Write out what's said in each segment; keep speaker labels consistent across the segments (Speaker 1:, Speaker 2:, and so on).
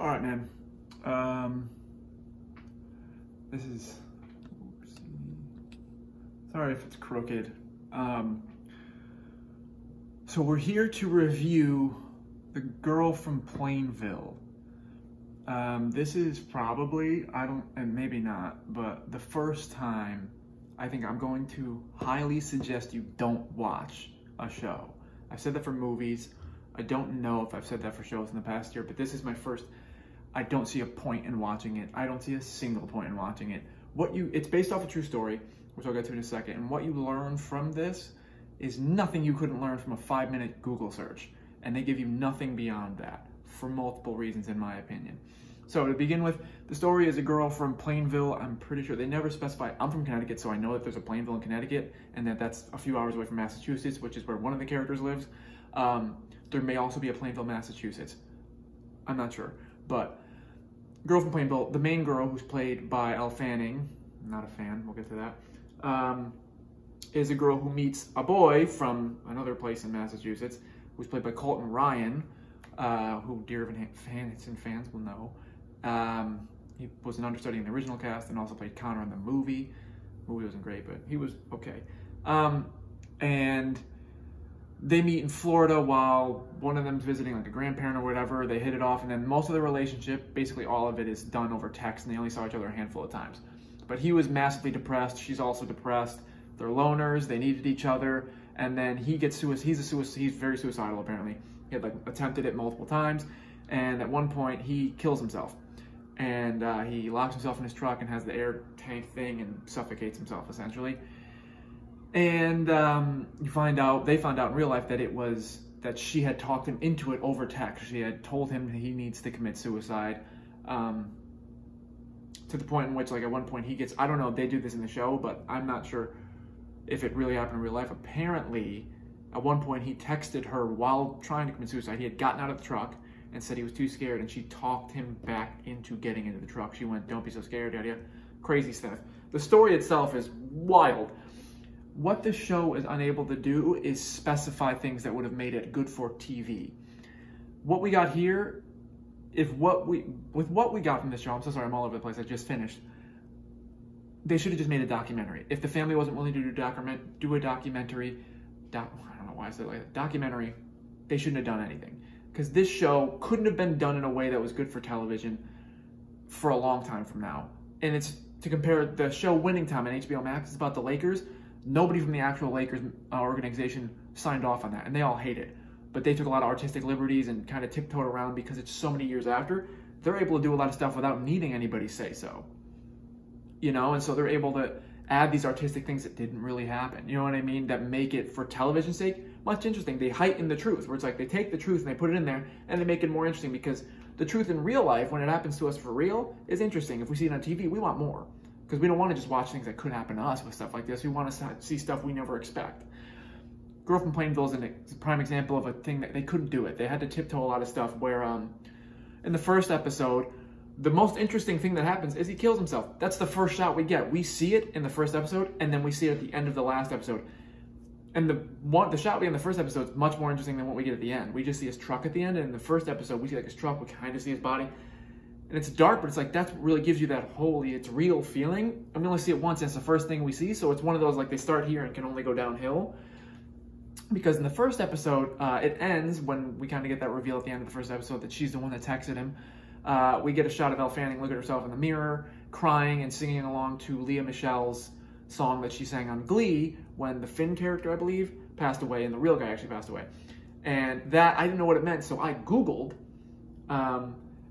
Speaker 1: All right, man. This is, sorry if it's crooked. So we're here to review The Girl from Plainville. This is probably, and maybe not, but the first time I think I'm going to highly suggest you don't watch a show. I've said that for movies. I don't know if I've said that for shows in the past year, but this is my first. I don't see a point in watching it. I don't see a single point in watching it. It's based off a true story, which I'll get to in a second. And what you learn from this is nothing you couldn't learn from a 5-minute Google search. And they give you nothing beyond that for multiple reasons, in my opinion. So to begin with, the story is a girl from Plainville. I'm pretty sure they never specify. I'm from Connecticut, so I know that there's a Plainville in Connecticut, and that's a few hours away from Massachusetts, which is where one of the characters lives. There may also be a Plainville, Massachusetts. I'm not sure. But girl from Plainville, the main girl, who's played by Elle Fanning, I'm not a fan, we'll get to that, is a girl who meets a boy from another place in Massachusetts, who's played by Colton Ryan, who Dear Evan Hansen fans will know. He was an understudy in the original cast and also played Connor in the movie. The movie wasn't great, but he was okay. And they meet in Florida while one of them's visiting like a grandparent or whatever. They hit it off, and then most of the relationship, basically all of it, is done over text, and they only saw each other a handful of times. But he was massively depressed. She's also depressed. They're loners. They needed each other. And then he gets he's very suicidal, apparently. He had attempted it multiple times, and at one point he kills himself. And he locks himself in his truck and has the air tank thing and suffocates himself, essentially. And they found out in real life that she had talked him into it over text. She had told him that he needs to commit suicide, to the point in which, at one point I don't know if they do this in the show, but I'm not sure if it really happened in real life. Apparently, at one point he texted her while trying to commit suicide. He had gotten out of the truck and said he was too scared, and she talked him back into getting into the truck. She went, "Don't be so scared, yada yada." Crazy stuff. The story itself is wild. What the show is unable to do is specify things that would have made it good for TV. What we got here, with what we got from this show, I'm so sorry, I'm all over the place, I just finished. They should have just made a documentary. If the family wasn't willing to do a documentary, I don't know why I said it like that, documentary, they shouldn't have done anything. Because this show couldn't have been done in a way that was good for television for a long time from now. And it's to compare the show Winning Time on HBO Max, it's about the Lakers. Nobody from the actual Lakers organization signed off on that, and they all hate it. But they took a lot of artistic liberties and kind of tiptoed around because it's so many years after. They're able to do a lot of stuff without needing anybody to say so. And so they're able to add these artistic things that didn't really happen. You know what I mean? That make it, for television's sake, much interesting. They heighten the truth, where it's like they take the truth and they put it in there and they make it more interesting, because the truth in real life, when it happens to us for real, is interesting. If we see it on TV, we want more. Because we don't want to just watch things that could happen to us with stuff like this. We want to see stuff we never expect. Girl from Plainville is a prime example of a thing that they couldn't do it. They had to tiptoe a lot of stuff where in the first episode, the most interesting thing that happens is he kills himself. That's the first shot we get. We see it in the first episode, and then we see it at the end of the last episode. And the shot we get in the first episode is much more interesting than what we get at the end. We just see his truck at the end, and in the first episode, we see his truck, we kind of see his body. And it's dark, but it's that's what really gives you that holy, it's real feeling. And we only see it once, and it's the first thing we see. So it's one of those, they start here and can only go downhill. Because in the first episode, it ends when we kind of get that reveal at the end of the first episode that she's the one that texted him. We get a shot of Elle Fanning look at herself in the mirror, crying and singing along to Lea Michele's song that she sang on Glee when the Finn character, I believe, passed away, and the real guy actually passed away. And that, I didn't know what it meant, so I Googled,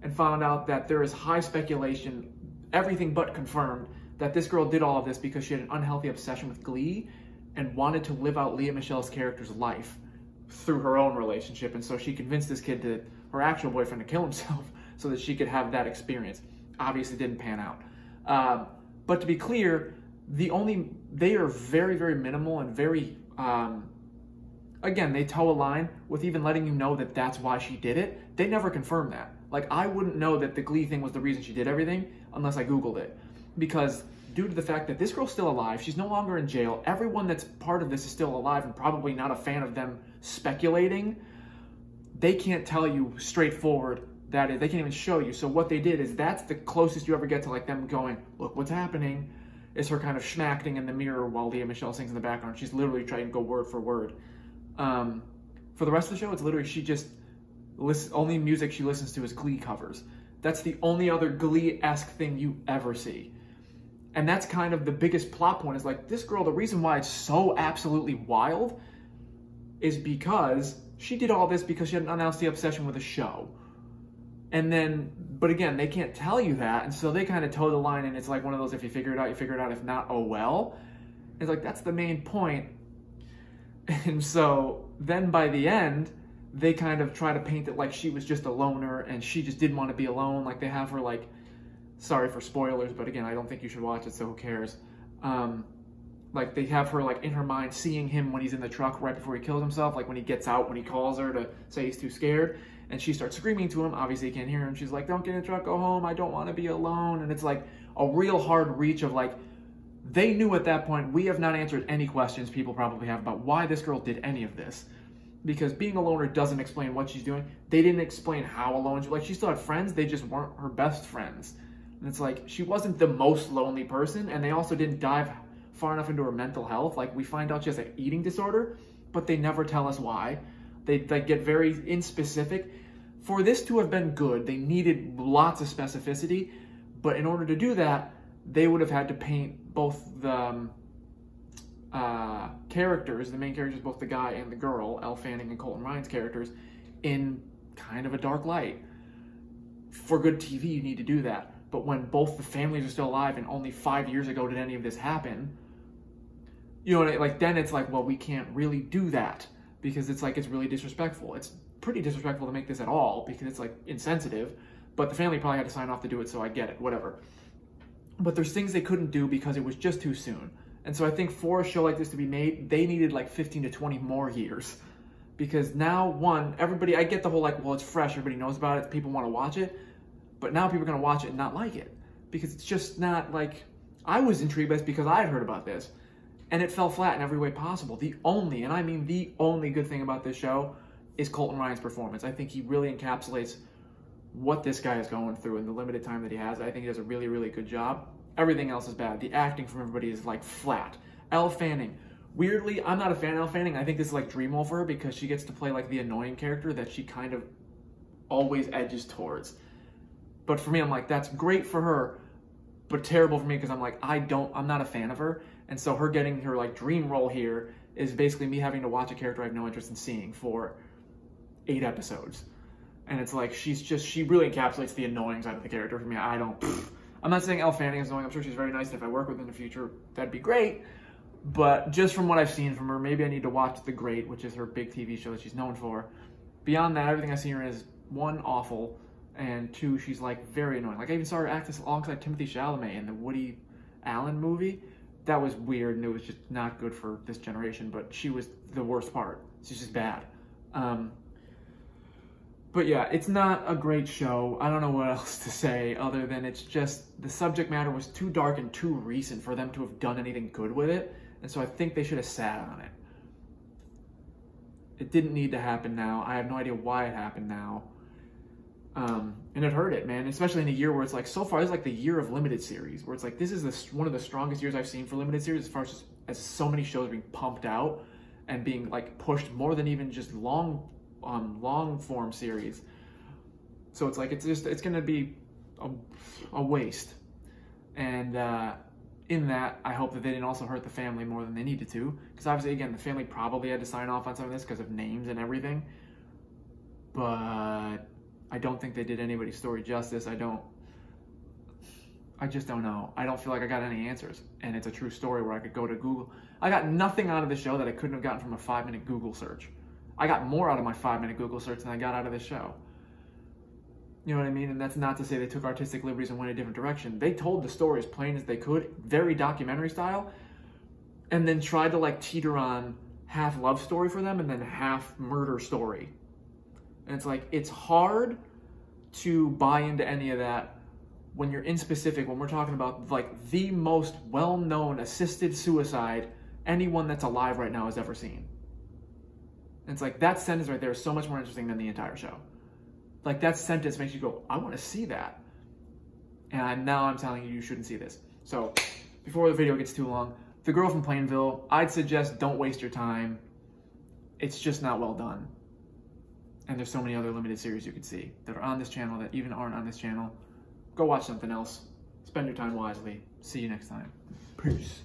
Speaker 1: and found out that there is high speculation, everything but confirmed, that this girl did all of this because she had an unhealthy obsession with Glee and wanted to live out Lea Michele's character's life through her own relationship. And so she convinced this kid, her actual boyfriend, to kill himself so that she could have that experience. Obviously didn't pan out. But to be clear, they are very, very minimal and very, again, they toe a line with even letting you know that that's why she did it. They never confirmed that. I wouldn't know that the Glee thing was the reason she did everything unless I Googled it. Because due to the fact that this girl's still alive, she's no longer in jail, everyone that's part of this is still alive and probably not a fan of them speculating, they can't tell you straightforward, that is. They can't even show you. So what they did is that's the closest you ever get to like them going, look what's happening, is her kind of schmacking in the mirror while Leah Michele sings in the background. She's literally trying to go word for word. For the rest of the show, it's literally she just only music she listens to is Glee covers. That's the only other Glee-esque thing you ever see. And that's kind of the biggest plot point, is like, this girl, the reason why it's so absolutely wild is because she did all this because she had an unhealthy obsession with a show. And then, but again, they can't tell you that, and so they kind of toe the line, and it's like one of those, if you figure it out, you figure it out. If not, oh well. It's like, that's the main point. And so then by the end, they kind of try to paint it like she was just a loner, and she just didn't want to be alone. Like, they have her, like, sorry for spoilers, but again, I don't think you should watch it, so who cares? Like, they have her, like, in her mind, seeing him when he's in the truck right before he kills himself, like when he gets out, when he calls her to say he's too scared. And she starts screaming to him. Obviously, he can't hear him. She's like, don't get in the truck, go home. I don't want to be alone. And it's like a real hard reach of like, they knew at that point, we have not answered any questions people probably have about why this girl did any of this. Because being a loner doesn't explain what she's doing. They didn't explain how alone she, like, she still had friends. They just weren't her best friends. And it's like, she wasn't the most lonely person. And they also didn't dive far enough into her mental health. Like, we find out she has an eating disorder, but they never tell us why. They get very inspecific. For this to have been good, they needed lots of specificity, but in order to do that, they would have had to paint both the characters, the main characters, both the guy and the girl, Elle Fanning and Colton Ryan's characters, in kind of a dark light. For good TV, you need to do that. But when both the families are still alive and only 5 years ago did any of this happen, you know, like, then it's like, well, we can't really do that. Because it's like, it's really disrespectful. It's pretty disrespectful to make this at all because it's like insensitive, but the family probably had to sign off to do it, so I get it, whatever. But there's things they couldn't do because it was just too soon. And so I think for a show like this to be made, they needed like 15 to 20 more years. Because now, one, everybody, I get the whole like, well, it's fresh, everybody knows about it, people want to watch it, but now people are going to watch it and not like it. Because it's just not like, I was intrigued by this because I had heard about this. And it fell flat in every way possible. The only, and I mean the only good thing about this show is Colton Ryan's performance. I think he really encapsulates what this guy is going through in the limited time that he has. I think he does a really, really good job. Everything else is bad. The acting from everybody is like flat. Elle Fanning. Weirdly, I'm not a fan of Elle Fanning. I think this is like dream role for her because she gets to play like the annoying character that she kind of always edges towards. But for me, I'm like, that's great for her, but terrible for me because I'm like, I'm not a fan of her. And so her getting her like dream role here is basically me having to watch a character I have no interest in seeing for 8 episodes. And it's like, she really encapsulates the annoying side of the character for me. I'm not saying Elle Fanning is annoying. I'm sure she's very nice. And if I work with her in the future, that'd be great. But just from what I've seen from her, maybe I need to watch The Great, which is her big TV show that she's known for. Beyond that, everything I've seen her in is 1, awful, and 2, she's like very annoying. Like I even saw her act alongside Timothy Chalamet in the Woody Allen movie. That was weird, and it was just not good for this generation, but she was the worst part. She's just bad. But yeah, it's not a great show. I don't know what else to say other than it's just, the subject matter was too dark and too recent for them to have done anything good with it, and so I think they should have sat on it. It didn't need to happen now. I have no idea why it happened now. And it hurt it, man, especially in a year where it's like, so far, it's like the year of limited series, where it's like, this is one of the strongest years I've seen for limited series as far as so many shows being pumped out and being like pushed more than even just long form series. So it's like, it's going to be a waste. And in that, I hope that they didn't also hurt the family more than they needed to. Because obviously, again, the family probably had to sign off on some of this because of names and everything. But I don't think they did anybody's story justice. I just don't know. I don't feel like I got any answers. And it's a true story where I could go to Google. I got nothing out of the show that I couldn't have gotten from a 5-minute Google search. I got more out of my 5-minute Google search than I got out of this show. You know what I mean? And that's not to say they took artistic liberties and went a different direction. They told the story as plain as they could, very documentary style, and then tried to like teeter on half love story for them and then half murder story. And it's like, it's hard to buy into any of that when you're in specific, when we're talking about like the most well-known assisted suicide anyone that's alive right now has ever seen. And it's like, that sentence right there is so much more interesting than the entire show. Like, that sentence makes you go, I want to see that. And now I'm telling you, you shouldn't see this. So, before the video gets too long, The Girl from Plainville, I'd suggest don't waste your time. It's just not well done. And there's so many other limited series you could see that are on this channel that even aren't on this channel. Go watch something else. Spend your time wisely. See you next time. Peace.